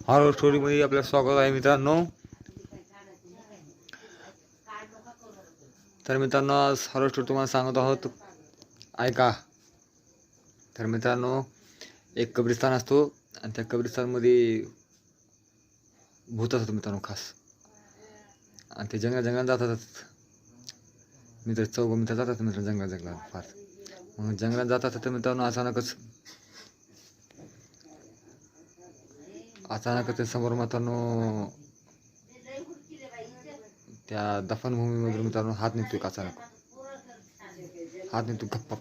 Horror स्टोरीमध्ये आपलं स्वागत आहे मित्रांनो. तर मित्रांनो आज हॉरर स्टोरी तुम्हाला सांगत आहोत, ऐका. तर मित्रांनो एक कब्रिस्तान असतो आणि त्या कब्रिस्तानमध्ये भूत असतो मित्रांनो खास, आणि ते जंगलात जातात. मित्र चौघ मित्र जातात मित्र जंगलात फार. मग जंगलात जातात तर मित्रांनो अचानकच ते समोर मित्रांनो त्या दफनभूमीमधून मित्रांनो हात निघतोय. अचानक हात निघतो गप्पा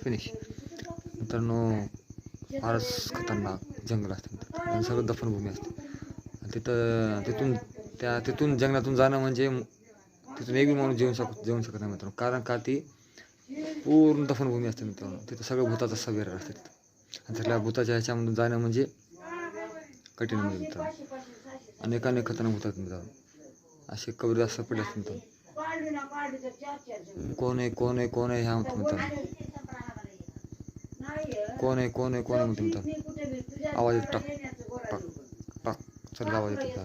फिनिश. मित्रांनो फारच खतरनाक जंगल असते आणि सगळं दफनभूमी असते. तिथून जंगलातून जाणं म्हणजे तिथून एक माणूस जेवू शकत नाही मित्रांनो, कारण का ती पूर्ण दफनभूमी असते मित्रांनो. तिथं सगळं भूताचं सवेर असते तिथं, आणि त्यातल्या भूताच्या ह्याच्यामधून जाणं म्हणजे कठीण म्हणजे मित्रांनो. अनेक खतरनाक भूतात मित्रांनो. असे कबरी असं पडले असते मित्रांनो. कोण आहे ह्या म्हणतो मित्रांनो. कोण आहे म्हणतो मित्रांनो. आवाज येतो टक टक टक चल आवाज येतो.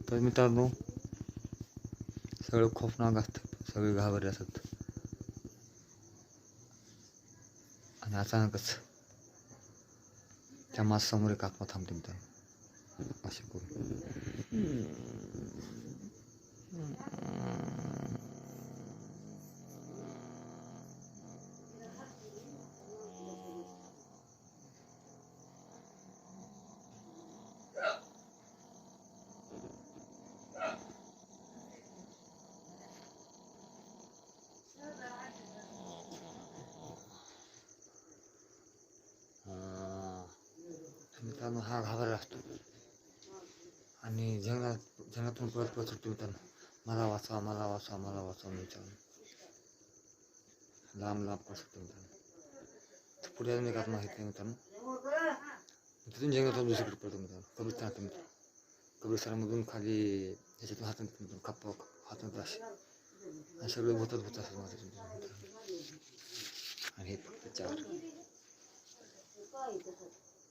तर मित्रांनो सगळं खौफनाक असतं, सगळे घाबरले असतात. आणि अचानकच त्या माझ्यासमोर एक आत्मा थांबते मित्रांनो. असे करून मित्रांनो हा घाबरला असतो आणि जंगलातून परत सुटतो मित्रांनो. मला वाचवा मित्रांनो. लांब परत सुटतो मित्रांनो. पुढे अजून एक आत्मा माहीत नाही मित्रांनो. तिथून जंगलातून दुसरीकडे पडतो मित्रांनो. कब्रिस्तानामधून खाली ह्याच्यातून हातून खप्प हातून असे सगळे भूत असतात मित्रांनो. आणि हे फक्त 4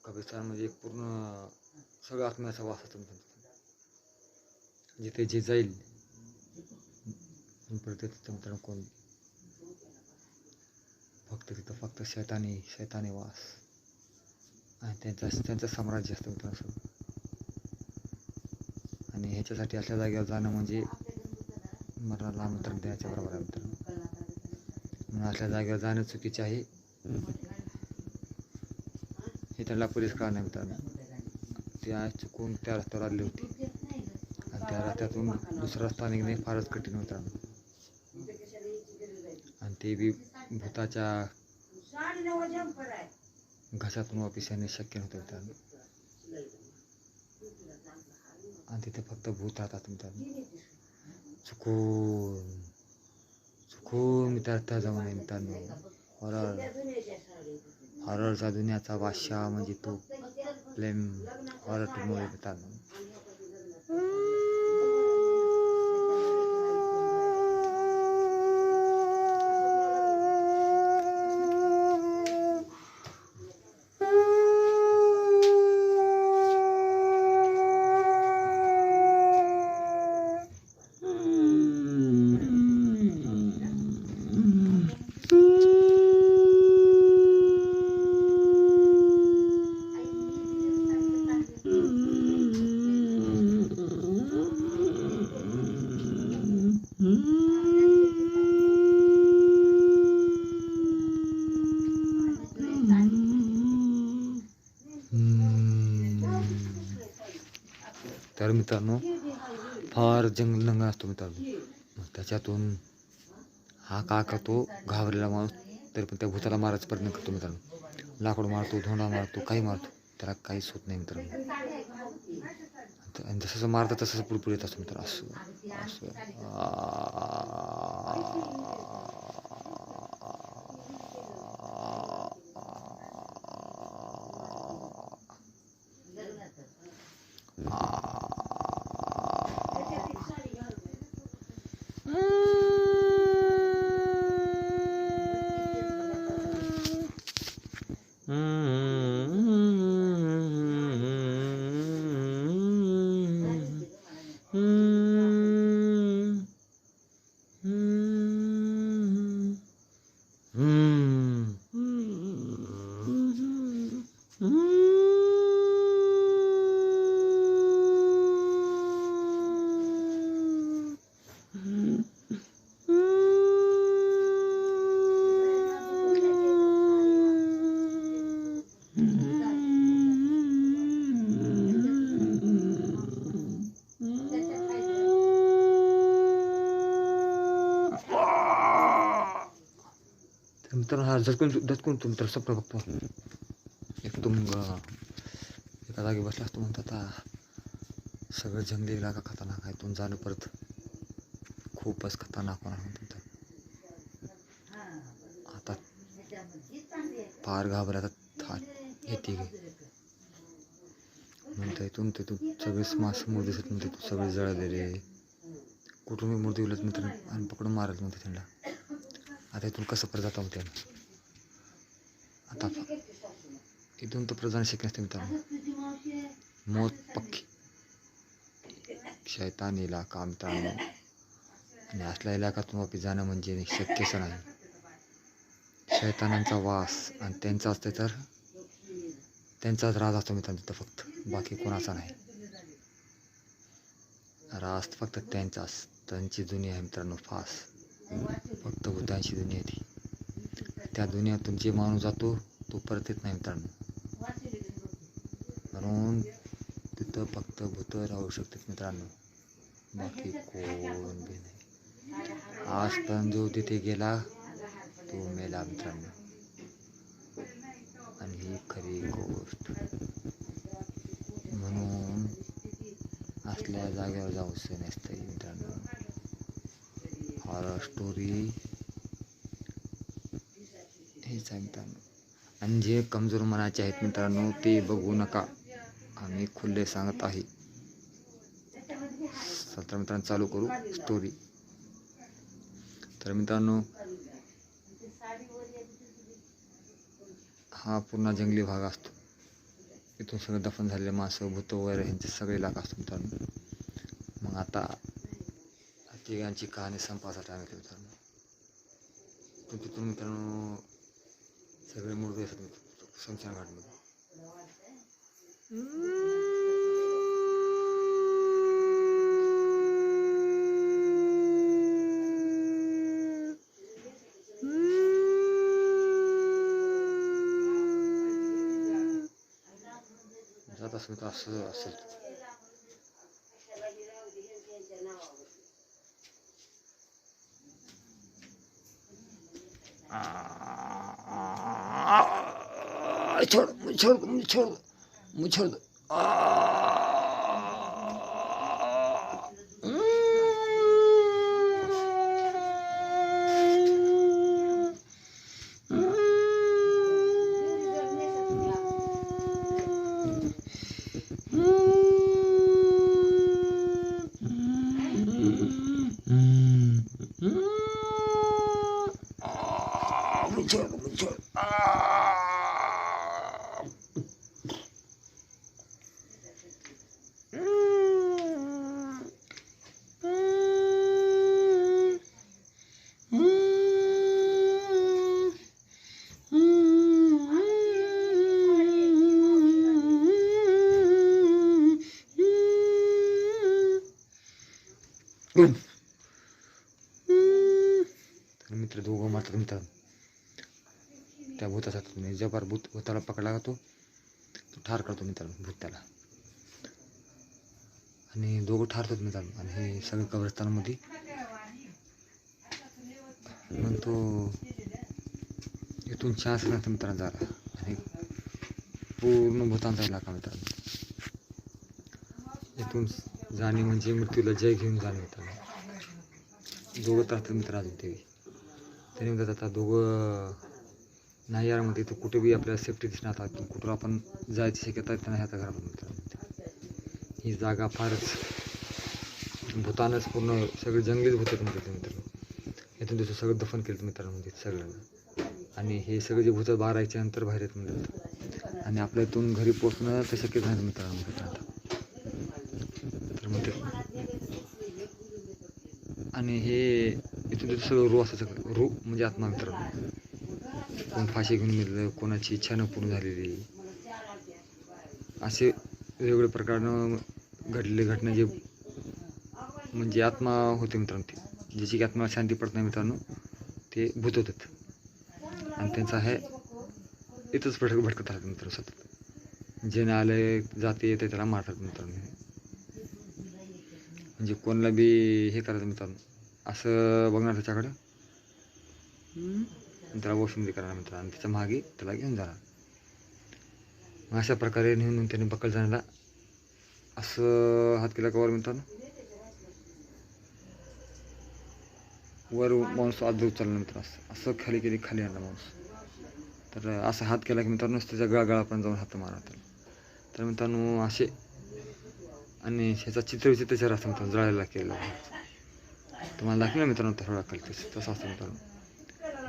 कब्रिस्तान म्हणजे एक पूर्ण सगळं आत्म्याचा वास असतो मित्रांनो. जिथे जे जाईल परत तिथं मित्रांनो कोण फक्त शैतानी वास आणि त्यांचं साम्राज्य असतं मित्रांनो. आणि ह्याच्यासाठी अशा जागेवर जाणं म्हणजे मरणाला आमंत्रण द्यायच्या बरोबर आहे मित्रांनो. म्हणून अशा जागेवर जाणं चुकीचे आहे हे त्याला पोलीस कळणार नाही मित्रांनो. ते आज चुकून त्या रस्त्यावर आले होते आणि त्या रस्त्यातून दुसरा रस्ता निघणे फारच कठीण होतं आणि ते बी भूताच्या घशातून वापिस येणे शक्य नव्हतं मित्रांनो. आणि तिथे फक्त भूत राहतात मित्रांनो. चुकून चुकून त्या जाऊ नये मित्रांनो. हॉररचा दुनियाचा बादशाह म्हणजे तो फ्लेम हॉरर मूवी मित्रांनो. तर मित्रांनो फार जंगल असतो मित्रांनो. मग त्याच्यातून हा का करतो घाबरलेला माणूस तरी पण त्या भूताला मारायचा प्रयत्न करतो मित्रांनो. लाकूड मारतो, धोंडा मारतो, काही मारतो, त्याला काहीच होत नाही मित्रांनो. आणि जसं मारतं तसं पुढे येत असतो मित्रांनो. असं असं मित्रांनो. हा झटकून तो मित्र स्वप्न बघतो. एकदम एका जागी बसला असतो. म्हणतात सगळं जंगली इलाका खतरनाक आहे. इथून जाणं परत खूपच खतरनाक होणार म्हणतात. आता फार घाबरतात येते म्हणतं. इथून सगळे समोर दिसत म्हणते. तू सगळे जळलेले कुठूनही मूर्ती उलट मित्र आणि पकडून मारत म्हणते त्यांना. आता इथून कसं परत जाता होते. आता इथून तर परत जाणं शक्य नसते मित्रांनो. मौत पक्की. शैतान इलाका मित्रांनो. आणि असल्या इलाकातून वापस जाणं म्हणजे शक्यच नाही. शैतानांचा वास आणि त्यांचा असते तर त्यांचाच राज असतो मित्रांनो तिथं. फक्त बाकी कोणाचा नाही. राज फक्त त्यांचाच. त्यांची दुनिया आहे मित्रांनो. फक्त भूतांची दुनिया ती. त्या दुनियातून जे माणूस जातो तो परत येत नाही मित्रांनो. म्हणून तिथं फक्त भूत राहू शकतात मित्रांनो. बाकी कोण बी नाही. आज पण जो तिथे गेला तो मेला मित्रांनो. आणि ही खरी गोष्ट. म्हणून असल्या जागेवर जाऊच नसतं मित्रांनो. हॉरर स्टोरी हेच आहे मित्रांनो. आणि जे कमजोर मनाचे आहेत मित्रांनो ते बघू नका. आम्ही खुले सांगत आहे. तर मित्रांनो चालू करू स्टोरी. तर मित्रांनो हा पूर्ण जंगली भाग असतो. इथून सगळं दफन झालेले माणसं भूत वगैरे ह्यांचे सगळे इलाका असतो मित्रांनो. मग आता तिघांची कहाणी संपायचा टाइम येतो मित्रांनो. तिथून मित्रांनो सगळे मुर्दे असतात शमशान घाटमध्ये. जात असेल तर असं असेल. छोड़ मुझे छोड़ मुझे छोड़ मुझे छोड़. मुझे छोड़. मित्र दोघं मात्र मित्र त्या भूताचा जबर भूताला पकडला जातो, तो ठार करतो मित्रांनो भूत त्याला, आणि दोघं ठारतात मित्रांनो. आणि हे सगळं कब्रस्तानामध्ये म्हणतो इथून चान्स नसतं मित्रांनो झाला. आणि पूर्ण भूतांचा इलाका मित्रांनो. इथून जाणे म्हणजे मृत्यूला जय घेऊन जाणे मित्रांनो. दोघं त्रासतात मित्र अजून त्याने म्हणतात आता दोघं नाही यार म्हणते तर कुठे बी आपल्याला सेफ्टी दिसणार आता कुठं आपण जायची शक्यता त्यांना ह्याचा घरात मित्रांनो. ही जागा फारच भूतानच पूर्ण सगळे जंगलीच भूत म्हणते मित्रांनो. इथून दिवस सगळं दफन केलं मित्रांनो म्हणजे सगळ्यांना. आणि हे सगळे जे भूत बारायच्या नंतर बाहेर येत म्हणतात. आणि आपल्या इथून घरी पोचणं तर शक्यच नाही मित्रांनो आता. तर म्हणते आणि हे इथून तिथं सगळं रू असं सगळं रू म्हणजे आत्मा मित्रांनो. कोण फाशी घेऊन मिळलं, कोणाची इच्छा न पूर्ण झालेली, असे वेगवेगळ्या प्रकारनं घडलेले घटना जे म्हणजे आत्मा होते मित्रांनो. ते ज्याची की आत्मा शांती पडत नाही मित्रांनो ते भूत होतात. आणि त्यांचा हे इथंच भटकत राहतात मित्रांनो सतत. जेणे आले जाते येते त्याला मारतात मित्रांनो. म्हणजे कोणाला बी हे करायचं मित्रांनो असं बघणार त्याच्याकडं त्याला वॉशरूममध्ये करणार मित्रांनो. आणि त्याच्या मागे त्याला घेऊन जाणार. मग अशा प्रकारे नेऊन त्याने बकल जाण्याला असं हात केला कवर मित्रांनो. वर माणूस आज उचलला मित्रांनो असं खाली केली खाली आणला माणूस. तर असं हात केला की मित्रांनो त्याच्या गळापर्यंत जाऊन हात मारा त्याला. तर मित्रांनो असे आणि ह्याचा चित्रविचित्र चेहरा असतो मित्रांनो जळायला केलेला. तुम्हाला दाखवलं मित्रांनो थोडा खाली तसं असतं मित्रांनो.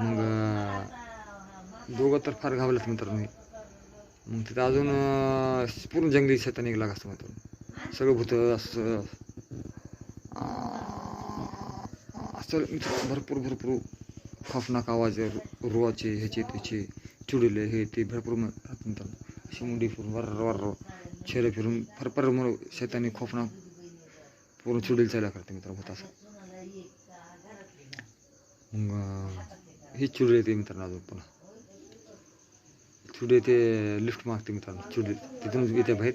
मग दोघं तर फार घाबरलेत मित्रांनो. मग तिथं अजून पूर्ण जंगली शेता निघला असतं मित्रांनो. सगळं भूतं असं असं भरपूर भरपूर खफनाक आवाज रुवाचे ह्याचे त्याचे चिडले हे ते भरपूर मित्रांनो. अशी मुंडी फिरून वर चेहरे फिरून फरफर शेताने खोफनाक पूर्ण चिडील चालला करते मित्रांनो भूत असं. मग ही चिडले येते मित्रांनो अजून पुन्हा चिडे ते लिफ्ट मागते मित्रांनो. चिडे तिथूनच येते बाहेर.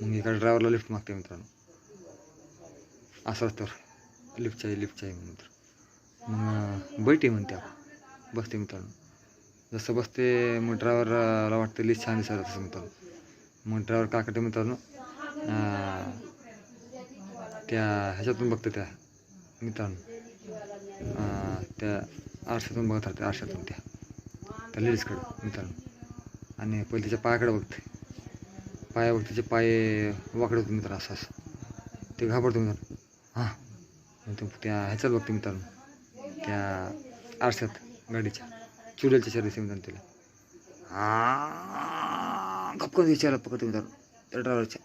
मग एका ड्रायव्हरला लिफ्ट मागते मित्रांनो असं रस्त्यावर लिफ्ट आहे मित्र. मग बैठे म्हणते आपण बसते मित्रांनो. जसं बसते मग ड्रायव्हरला वाटतं लिस्ट छान दिसत असं मित्रांनो. मग ड्रायव्हर काय करते मित्रांनो त्या ह्याच्यातून बघते त्या मित्रांनो त्या आरशातून बघत राहते आरशातून त्या लेडीजकडं मित्रांनो. आणि पहिले त्याच्या पायाकडे बघते पायावर त्याचे पाय वाकडे होते मित्रांनो असं ते घाबरतो मित्रांनो. हां त्या ह्याच्यात बघते मित्रांनो त्या आरशात गाडीच्या चुडेलच्या शरीराच्या मित्रांनो तिला गपकन विचारला पकडते मित्रांनो त्या ड्रायव्हरच्या.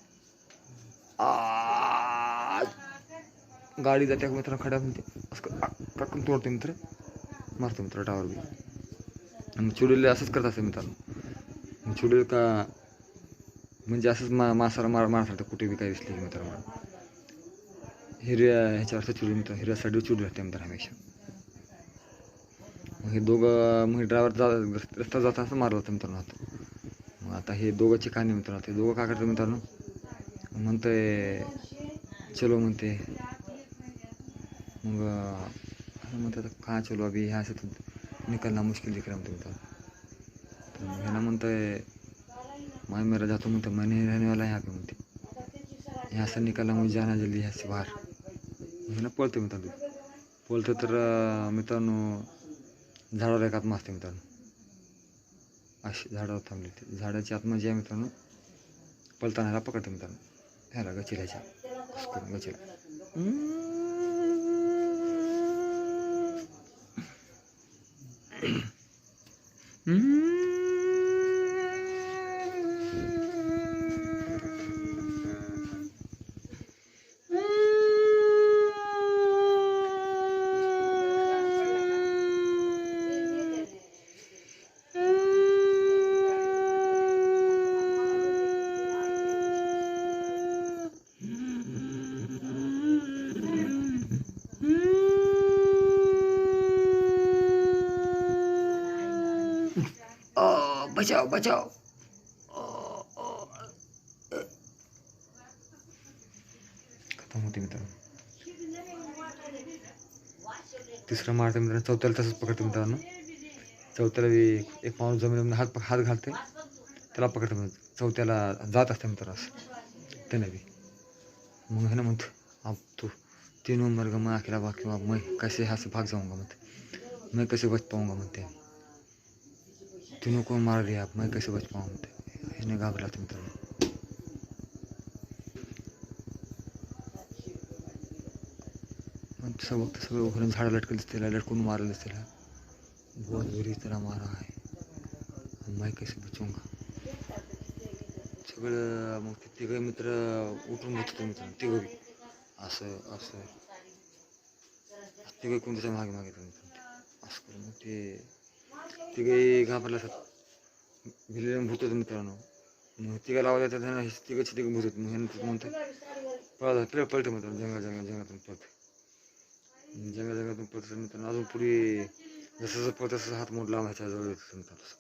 गाडी जाते मित्रांनो खड्या म्हणते असं काकून तोडते मित्र मारतो मित्र ड्रायव्हर बी. आणि चुडेल असंच करत असते मित्रांनो. चुडेल का म्हणजे असंच मासाला मारतात कुठे बी काय दिसले की मित्रांनो. हिरव्या ह्याच्यावरचं चुडी मित्र हिरव्या साईडवर चुडी राहते मित्र हमेशा. मग हे दोघं मग ड्रायव्हर रस्ता जाता असं मारला होता मित्रांनो हात. मग आता हे दोघांची कहाणी मित्रांनो. ते दोघं काय करतात मित्रांनो, म्हणतंय चलो म्हणते. मग म्हणतात का चलो अभी यहाँ से निकलना मुश्किल दिख रहा है मित्रांनो. तर मग ह्याला म्हणतंय मैं मेरा जातो म्हणते, मैं नहीं रहने वाला यहाँ पे म्हणते, यहाँ से निकलना मुझे जाना जल्दी यहाँ से बाहेर. ह्यानं पळतो मित्रांनो. पळतं तर मित्रांनो झाडावर एक आत्मा असते मित्रांनो. अशी झाडावर थांबली. ते झाडाची आत्मा जी आहे मित्रांनो, पळताना ह्याला पकडते मित्रांनो. ह्याला गचिल्याच्या करून गचिला. बचाओ बचाओ. खतम होते मित्रांनो. तिसरं मारते मित्रांनो. चौथ्याला तसंच पकडते मित्रांनो. चौथ्याला एक माणूस जमिनीवर हात घालते, त्याला पकडते मित्रांनो. चौथ्याला जात असते मित्रांनो असं त्याने बी. मग है ना म्हणतो, अब तू तीनों मर गए, मैं अकेला बाकी हूँ, अब मैं कैसे यहाँ से भाग जाऊँगा म्हणते, मैं कैसे बच पाऊँगा म्हणते, तीनों को मार दिया, अब मैं कैसे बच पाऊँ म्हणते. ह्याने घाबरला मित्रांनो. मग तसं बघतं सगळं उघडून झाडं लटकत दिसते, लटकून मारलं दिसते. बहुत बुरी तरह मारा है, मैं कैसे बचूंगा. सगळं मग ते तिघं मित्र उठून बसतो मित्रांनो. तिघं बी असं असं तिघं कोण त्याच्या मागे मागे मित्रांनो असं करून. मग ते तिघंही घाबरला असतात. भिलेलं भूत होतं मित्रांनो. मग तिघं लावल्या तर त्यांना तिघंची तिघं भूत होतं. मग ह्यानं म्हणतं पळतं मित्रांनो. जंगलातून पळतं. जंगलातून पळतं मित्रांनो. अजून पुढे जसं जसं पळतं तसं हात मोडला ह्याच्या जवळ येतो मित्रांनो.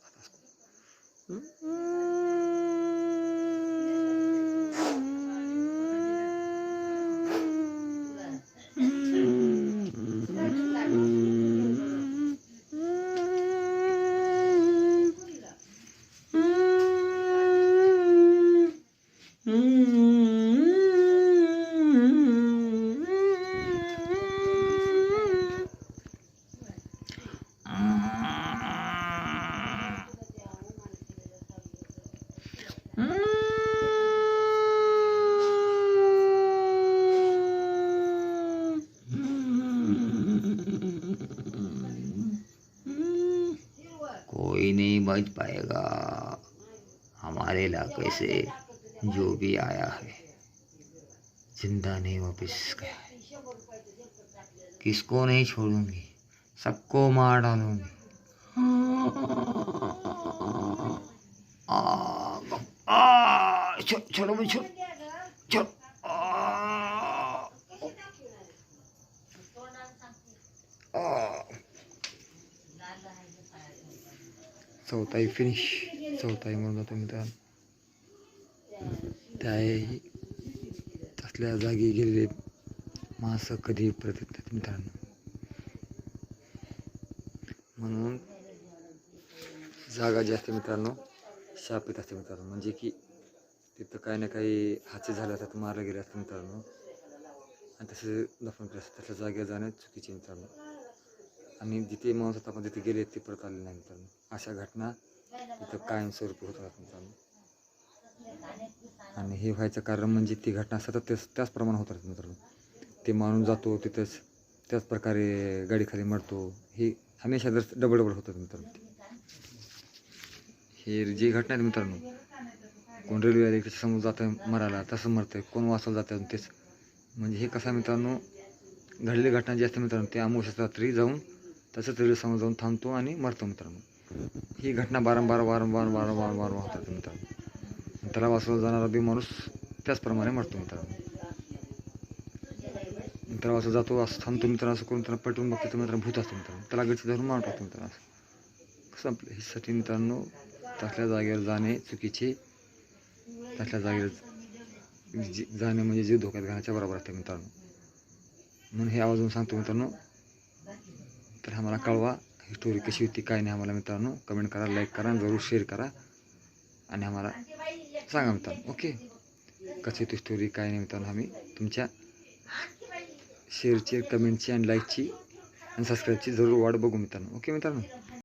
कोई नहीं बच पाएगा हमारे इलाके से, जो भी आया है जिंदा नहीं वापस गया है. किसको नहीं छोड़ूंगी, सबको मार डालूंगी. छोड़ो भाई छोड़ो छोड़ो. चौथाही फिनिश. चौथाही म्हणून जातो मित्रांनो. त्याही असल्या जागी गेलेले माणसं कधी परत येत नाहीत मित्रांनो. म्हणून जागा जी असते मित्रांनो शापित असते मित्रांनो. म्हणजे की तिथं काही ना काही हादसे झाले असतात, मारले गेले असतात मित्रांनो, आणि तसे दफन केले असतात. तशा जागेवर जाणं चुकीचे मित्रांनो. आणि जिथे माणूस होता आपण तिथे गेले ते परत आले नाही मित्रांनो. अशा घटना तिथं कायमस्वरूपी होत राहतात मित्रांनो. आणि हे व्हायचं कारण म्हणजे ती घटना सतत त्याचप्रमाणे होत राहते मित्रांनो. ते माणूस जातो तिथंच त्याच प्रकारे गाडीखाली मरतो. हे हमेशा जर डबल होतं मित्रांनो. हे जी घटना आहे मित्रांनो, कोण रेल्वे समोर जातं मरायला तसं मरतं, कोण वाचवलं जातं तेच. म्हणजे हे कसं मित्रांनो, घडलेली घटना जी असते मित्रांनो ते अमावस्या रात्री जाऊन तसंच रेल्वे समोर जाऊन थांबतो आणि मरतो मित्रांनो. ही घटना वारंवार होतात मित्रांनो. त्याला वाचवला जाणारा बी माणूस त्याचप्रमाणे मरतो मित्रांनो. त्याला वाचवला जातो असं थांबतो मित्रांनो. असं करून त्याला पटवून बघतो मित्रांनो भूत असतो मित्रांनो. त्याला गडची धरून मारून टाकतो मित्रांनो. असं संपलं. ह्यासाठी मित्रांनो तसल्या जागेवर जाणे चुकीचे, तसल्या जागेवर जाणे म्हणजे जीव धोक्यात घालण्याच्या बरोबर असते मित्रांनो. म्हणून हे आवाजून सांगतो मित्रांनो. तर आम्हाला कळवा ही स्टोरी कशी होती काय नाही आम्हाला मित्रांनो. कमेंट करा, लाईक करा, जरूर शेअर करा आणि आम्हाला सांगा मित्रांनो. ओके, कशी ती स्टोरी काय नाही मित्रांनो. आम्ही तुमच्या शेअरची, कमेंटची आणि लाईकची आणि सबस्क्राईबची जरूर वाट बघू मित्रांनो. ओके मित्रांनो.